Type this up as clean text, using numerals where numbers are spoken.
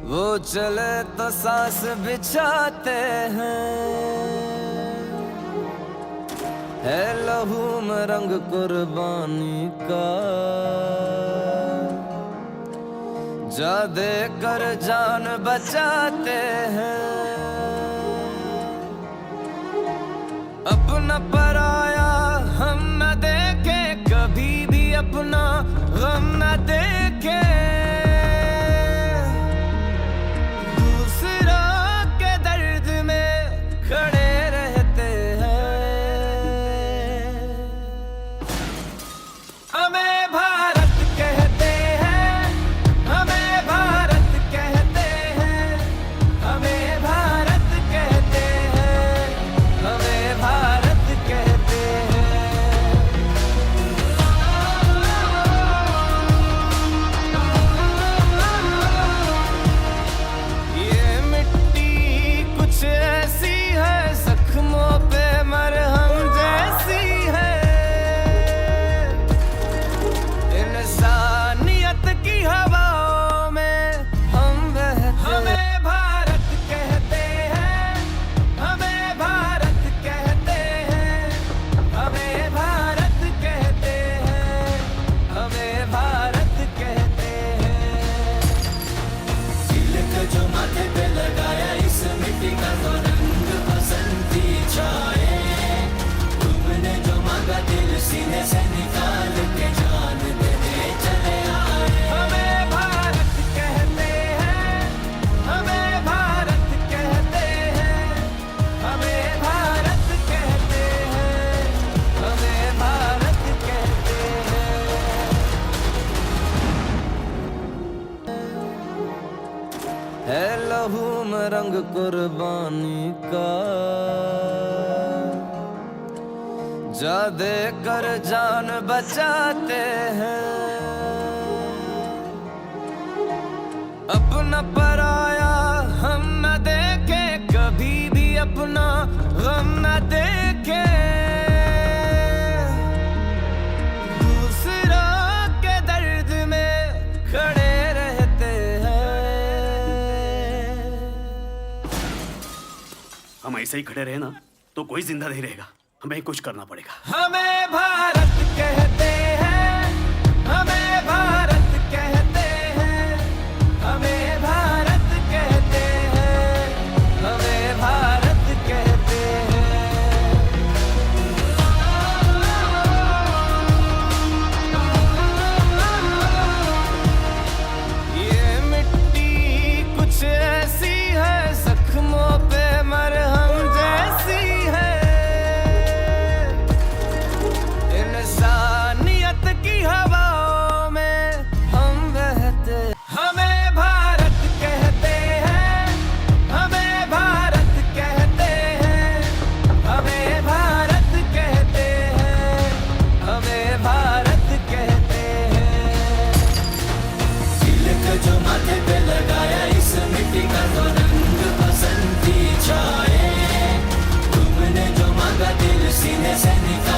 वो चले तो सांस बिछाते हैं, है लहू में रंग कुर्बानी का, जा दे कर जान बचाते हैं। अपना पराया हम न देखे, कभी भी अपना गम न देखे, दूसरा के दर्द में खड़े रहते हैं। हमें भारत कहते हैं, हमें भारत कहते हैं, हमें भारत कहते हैं, हमें भारत कहते हैं। ये मिट्टी कुछ ऐसी है, जख्मों पे मरहम जैसी है, इंसानियत की हवाओं में हम बहते। हमें भारत कहते हैं, हमें भारत कहते हैं, हमें भारत कहते हैं, हमें भारत कहते हैं। तिलक जो माथे पे लगाया, इस मिट्टी का तो रंग बसंती छाए। तुमने जो मांगा दिल सीने से निकाल के जान देने चले आए। हमें भारत कहते हैं, हमें भारत कहते हैं, हमें भारत कहते हैं, हमें भारत कहते हैं। है लहू में रंग कुर्बानी का, जा दे कर जान बचाते हैं। अपना पराया हम न देखे, कभी भी अपना गम न देखे, दूसरा के दर्द में खड़े रहते हैं। हम ऐसे ही खड़े रहे ना तो कोई जिंदा नहीं रहेगा, हमें कुछ करना पड़ेगा। हमें भारत कहते हैं, हमें भारत कहते हैं, हमें भारत कहते हैं, हमें भारत कहते हैं। ये मिट्टी कुछ ऐसी है, जख्मों पे मरहम जैसी है, इंसानियत की हवाओं में हम बहते। हमें भारत कहते हैं, हमें भारत कहते हैं, हमें भारत कहते हैं, हमें भारत कहते हैं। तिलक जो माथे पे लगाया, इस मिट्टी का तो रंग बसंती छाए। तुमने जो मांगा दिल सीने से निकाल